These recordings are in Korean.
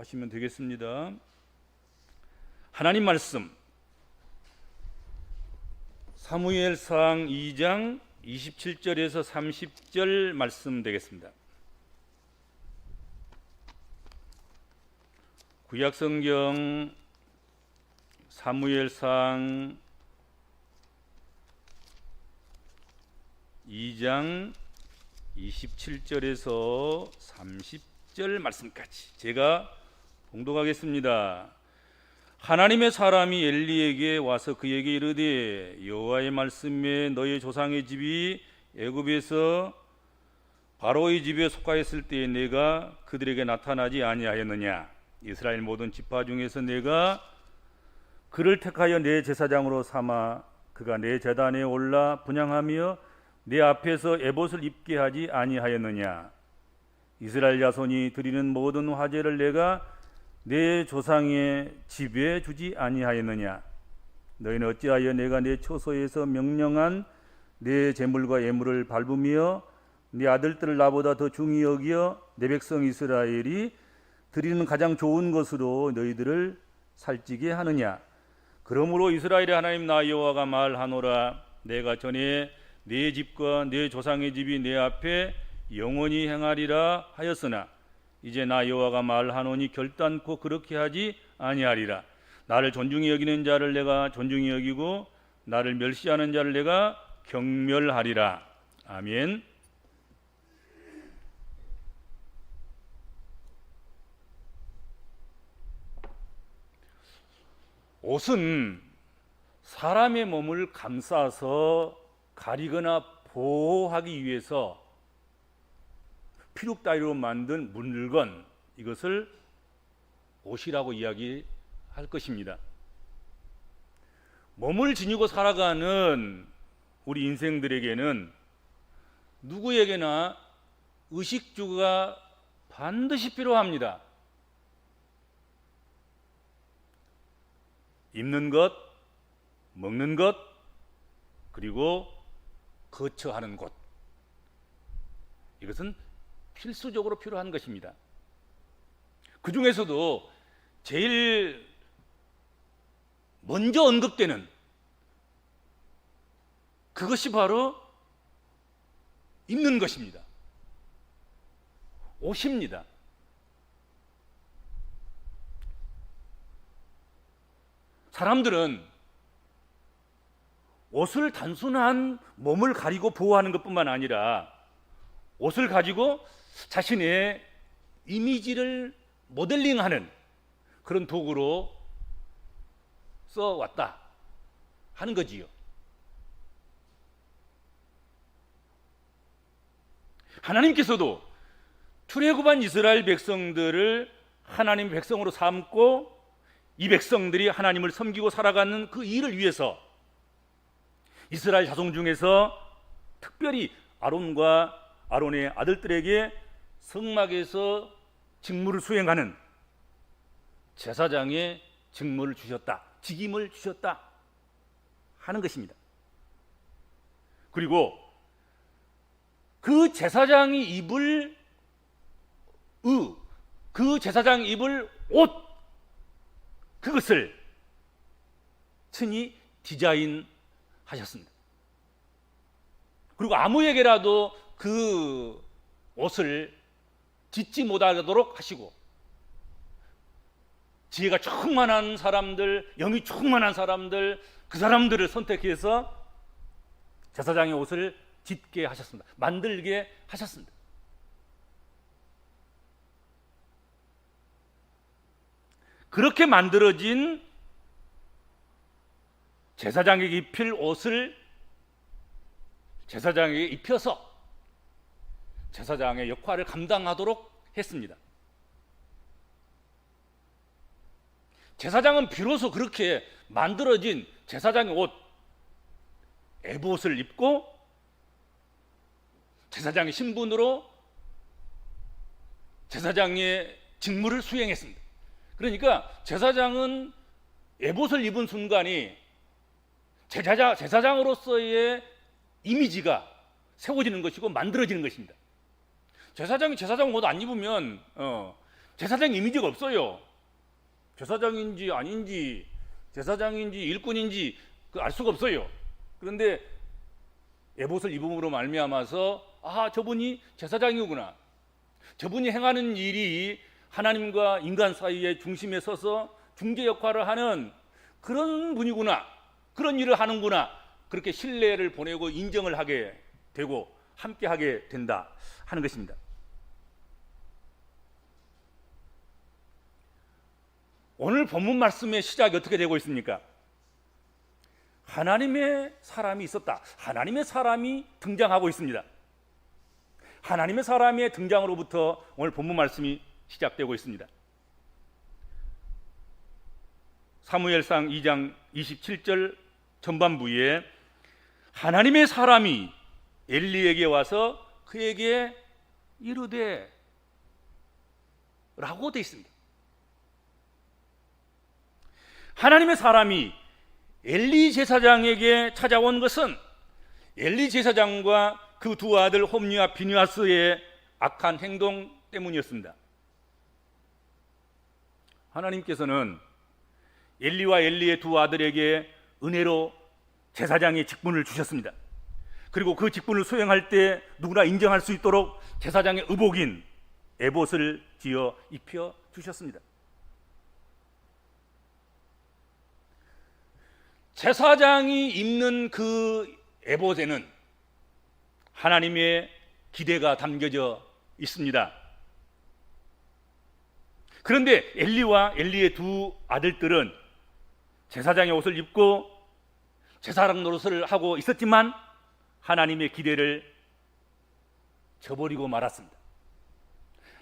하시면 되겠습니다. 하나님 말씀 사무엘상 2장 27절에서 30절 말씀 되겠습니다. 구약성경 사무엘상 2장 27절에서 30절 말씀까지 제가 봉독하겠습니다. 하나님의 사람이 엘리에게 와서 그에게 이르되 여호와의 말씀에 너희 조상의 집이 애굽에서 바로의 집에 속하였을 때에 내가 그들에게 나타나지 아니하였느냐. 이스라엘 모든 지파 중에서 내가 그를 택하여 내 제사장으로 삼아 그가 내 제단에 올라 분향하며 내 앞에서 에봇을 입게 하지 아니하였느냐. 이스라엘 자손이 드리는 모든 화제를 내가 내 조상의 집에 주지 아니하였느냐. 너희는 어찌하여 내가 내 처소에서 명령한 내 제물과 예물을 밟으며 네 아들들을 나보다 더 중히 여기어 내 백성 이스라엘이 드리는 가장 좋은 것으로 너희들을 살찌게 하느냐. 그러므로 이스라엘의 하나님 나 여호와가 말하노라. 내가 전에 네 집과 네 조상의 집이 내 앞에 영원히 행하리라 하였으나 이제 나 여호와가 말하노니 결단코 그렇게 하지 아니하리라. 나를 존중히 여기는 자를 내가 존중히 여기고 나를 멸시하는 자를 내가 경멸하리라. 아멘. 옷은 사람의 몸을 감싸서 가리거나 보호하기 위해서 피룩 따위로 만든 물건, 이것을 옷이라고 이야기할 것입니다. 몸을 지니고 살아가는 우리 인생들에게는 누구에게나 의식주가 반드시 필요합니다. 입는 것, 먹는 것, 그리고 거처하는 곳, 이것은 필수적으로 필요한 것입니다. 그 중에서도 제일 먼저 언급되는 그것이 바로 입는 것입니다. 옷입니다. 사람들은 옷을 단순한 몸을 가리고 보호하는 것뿐만 아니라 옷을 가지고 자신의 이미지를 모델링하는 그런 도구로 써왔다 하는 거지요. 하나님께서도 출애굽한 이스라엘 백성들을 하나님의 백성으로 삼고 이 백성들이 하나님을 섬기고 살아가는 그 일을 위해서 이스라엘 자손 중에서 특별히 아론과 아론의 아들들에게 성막에서 직무를 수행하는 제사장의 직무를 주셨다, 직임을 주셨다 하는 것입니다. 그리고 그 제사장이 입을 그 제사장이 입을 옷, 그것을 친히 디자인하셨습니다. 그리고 아무에게라도 그 옷을 짓지 못하도록 하시고 지혜가 충만한 사람들, 영이 충만한 사람들, 그 사람들을 선택해서 제사장의 옷을 짓게 하셨습니다. 만들게 하셨습니다. 그렇게 만들어진 제사장에게 입힐 옷을 제사장에게 입혀서 제사장의 역할을 감당하도록 했습니다. 제사장은 비로소 그렇게 만들어진 제사장의 옷, 에봇을 입고 제사장의 신분으로 제사장의 직무를 수행했습니다. 그러니까 제사장은 에봇을 입은 순간이 제사장으로서의 이미지가 세워지는 것이고 만들어지는 것입니다. 제사장이 제사장 옷 안 입으면 제사장 이미지가 없어요. 제사장인지 아닌지, 제사장인지 일꾼인지 알 수가 없어요. 그런데 에봇을 입음으로 말미암아서 저분이 제사장이구나, 저분이 행하는 일이 하나님과 인간 사이의 중심에 서서 중재 역할을 하는 그런 분이구나, 그런 일을 하는구나, 그렇게 신뢰를 보내고 인정을 하게 되고 함께 하게 된다 하는 것입니다. 오늘 본문 말씀의 시작이 어떻게 되고 있습니까? 하나님의 사람이 있었다. 하나님의 사람이 등장하고 있습니다. 하나님의 사람의 등장으로부터 오늘 본문 말씀이 시작되고 있습니다. 사무엘상 2장 27절 전반부에 하나님의 사람이 엘리에게 와서 그에게 이르되 라고 되어 있습니다. 하나님의 사람이 엘리 제사장에게 찾아온 것은 엘리 제사장과 그 두 아들 홈니와 비느하스의 악한 행동 때문이었습니다. 하나님께서는 엘리와 엘리의 두 아들에게 은혜로 제사장의 직분을 주셨습니다. 그리고 그 직분을 수행할 때 누구나 인정할 수 있도록 제사장의 의복인 에봇을 지어 입혀 주셨습니다. 제사장이 입는 그 에봇에는 하나님의 기대가 담겨져 있습니다. 그런데 엘리와 엘리의 두 아들들은 제사장의 옷을 입고 제사장 노릇을 하고 있었지만 하나님의 기대를 저버리고 말았습니다.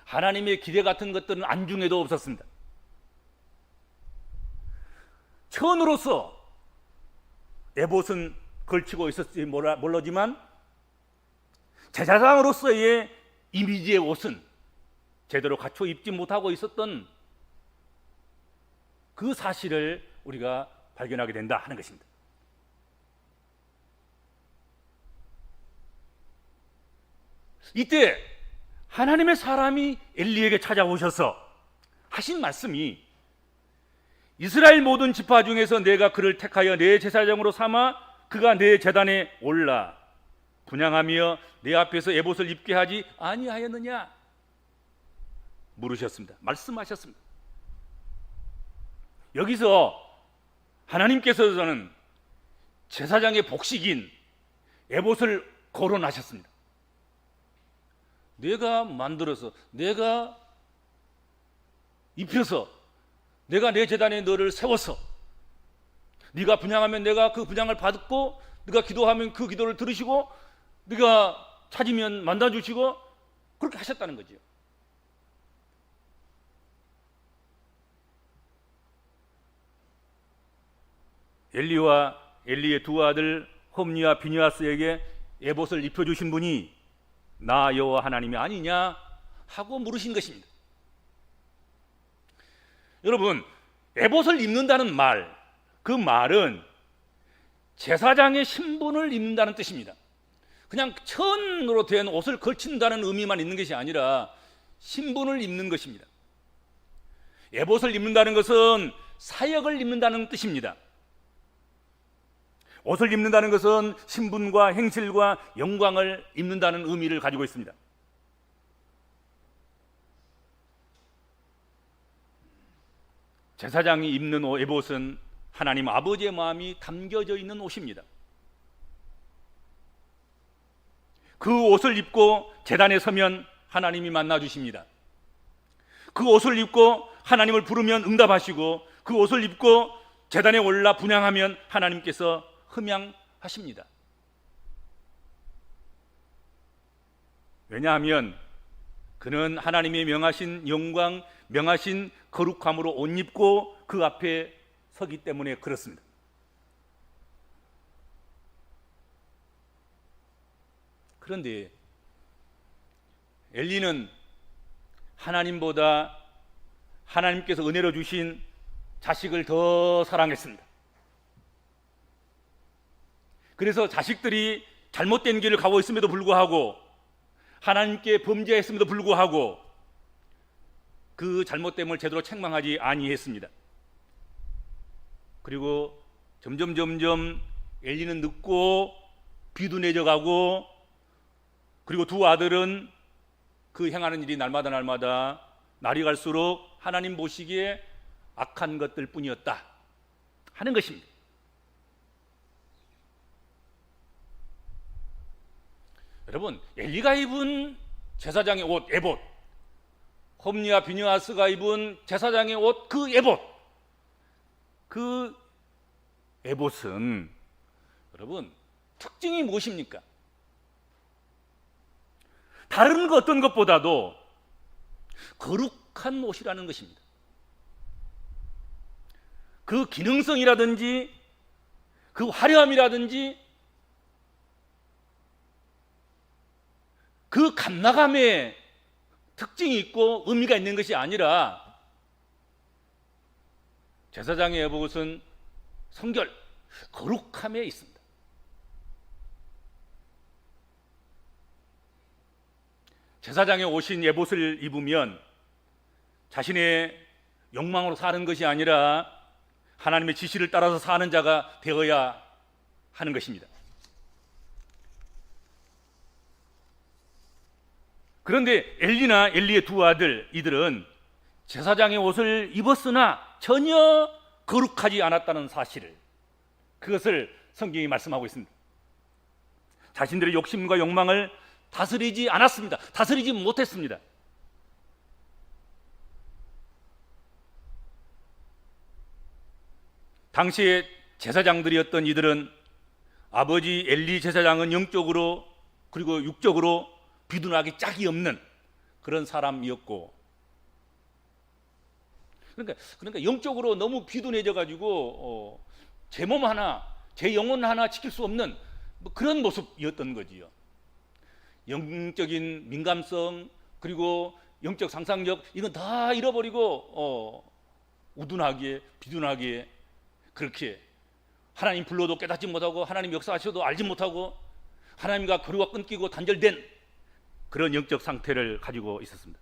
하나님의 기대 같은 것들은 안중에도 없었습니다. 천으로서 에봇은 걸치고 있었을지 모르지만 제사장으로서의 이미지의 옷은 제대로 갖춰 입지 못하고 있었던 그 사실을 우리가 발견하게 된다 하는 것입니다. 이때 하나님의 사람이 엘리에게 찾아오셔서 하신 말씀이 이스라엘 모든 지파 중에서 내가 그를 택하여 내 제사장으로 삼아 그가 내 제단에 올라 분향하며 내 앞에서 에봇을 입게 하지 아니하였느냐 물으셨습니다. 말씀하셨습니다. 여기서 하나님께서는 제사장의 복식인 에봇을 거론하셨습니다. 내가 만들어서 내가 입혀서 내가 내 제단에 너를 세워서 네가 분향하면 내가 그 분향을 받고 네가 기도하면 그 기도를 들으시고 네가 찾으면 만나주시고 그렇게 하셨다는 거죠. 엘리와 엘리의 두 아들 홈니와 비느하스에게 에봇을 입혀주신 분이 나 여호와 하나님이 아니냐 하고 물으신 것입니다. 여러분, 에봇을 입는다는 말, 그 말은 제사장의 신분을 입는다는 뜻입니다. 그냥 천으로 된 옷을 걸친다는 의미만 있는 것이 아니라 신분을 입는 것입니다. 에봇을 입는다는 것은 사역을 입는다는 뜻입니다. 옷을 입는다는 것은 신분과 행실과 영광을 입는다는 의미를 가지고 있습니다. 제사장이 입는 에봇은 하나님 아버지의 마음이 담겨져 있는 옷입니다. 그 옷을 입고 제단에 서면 하나님이 만나주십니다. 그 옷을 입고 하나님을 부르면 응답하시고 그 옷을 입고 제단에 올라 분향하면 하나님께서 흠양하십니다. 왜냐하면 그는 하나님의 명하신 영광, 명하신 거룩함으로 옷 입고 그 앞에 서기 때문에 그렇습니다. 그런데 엘리는 하나님보다 하나님께서 은혜로 주신 자식을 더 사랑했습니다. 그래서 자식들이 잘못된 길을 가고 있음에도 불구하고 하나님께 범죄했음에도 불구하고 그 잘못됨을 제대로 책망하지 아니했습니다. 그리고 점점 엘리는 늙고 비둔해져 가고, 그리고 두 아들은 그 행하는 일이 날마다 날이 갈수록 하나님 보시기에 악한 것들 뿐이었다 하는 것입니다. 여러분, 엘리가 입은 제사장의 옷 에봇, 홈리와 비느하스가 입은 제사장의 옷 그 에봇, 그 에봇은 여러분 특징이 무엇입니까? 다른 그 어떤 것보다도 거룩한 옷이라는 것입니다. 그 기능성이라든지 그 화려함이라든지 그 갓나감의 특징이 있고 의미가 있는 것이 아니라, 제사장의 에봇은 성결, 거룩함에 있습니다. 제사장의 옷인 에봇을 입으면 자신의 욕망으로 사는 것이 아니라 하나님의 지시를 따라서 사는 자가 되어야 하는 것입니다. 그런데 엘리나 엘리의 두 아들, 이들은 제사장의 옷을 입었으나 전혀 거룩하지 않았다는 사실을, 그것을 성경이 말씀하고 있습니다. 자신들의 욕심과 욕망을 다스리지 않았습니다. 다스리지 못했습니다. 당시의 제사장들이었던 이들은 아버지 엘리 제사장은 영적으로 그리고 육적으로 비둔하기 짝이 없는 그런 사람이었고, 그러니까 영적으로 너무 비둔해져 가지고 제 몸 하나, 제 영혼 하나 지킬 수 없는 그런 모습이었던 거지요. 영적인 민감성 그리고 영적 상상력, 이건 다 잃어버리고 우둔하게 비둔하게, 그렇게 하나님 불러도 깨닫지 못하고 하나님 역사하셔도 알지 못하고 하나님과 거리가 끊기고 단절된 그런 영적 상태를 가지고 있었습니다.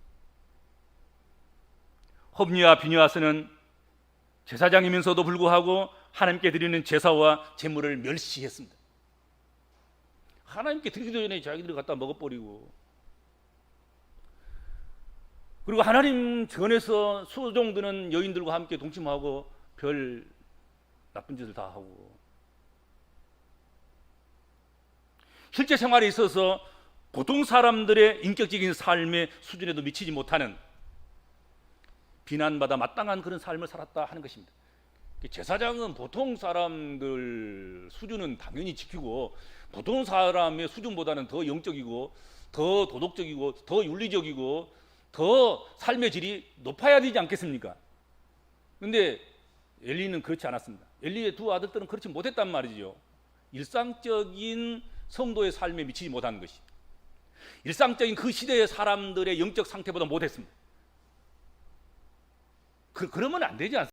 홈리와 비느하스는 제사장이면서도 불구하고 하나님께 드리는 제사와 제물을 멸시했습니다. 하나님께 드리기도 전에 자기들이 갖다 먹어버리고, 그리고 하나님 전에서 수종드는 여인들과 함께 동침하고 별 나쁜 짓을 다 하고, 실제 생활에 있어서 보통 사람들의 인격적인 삶의 수준에도 미치지 못하는, 비난받아 마땅한 그런 삶을 살았다 하는 것입니다. 제사장은 보통 사람들 수준은 당연히 지키고, 보통 사람의 수준보다는 더 영적이고 더 도덕적이고 더 윤리적이고 더 삶의 질이 높아야 되지 않겠습니까? 그런데 엘리는 그렇지 않았습니다. 엘리의 두 아들들은 그렇지 못했단 말이죠. 일상적인 성도의 삶에 미치지 못하는 것이, 일상적인 그 시대의 사람들의 영적 상태보다 못했습니다. 그러면 안 되지 않습니까?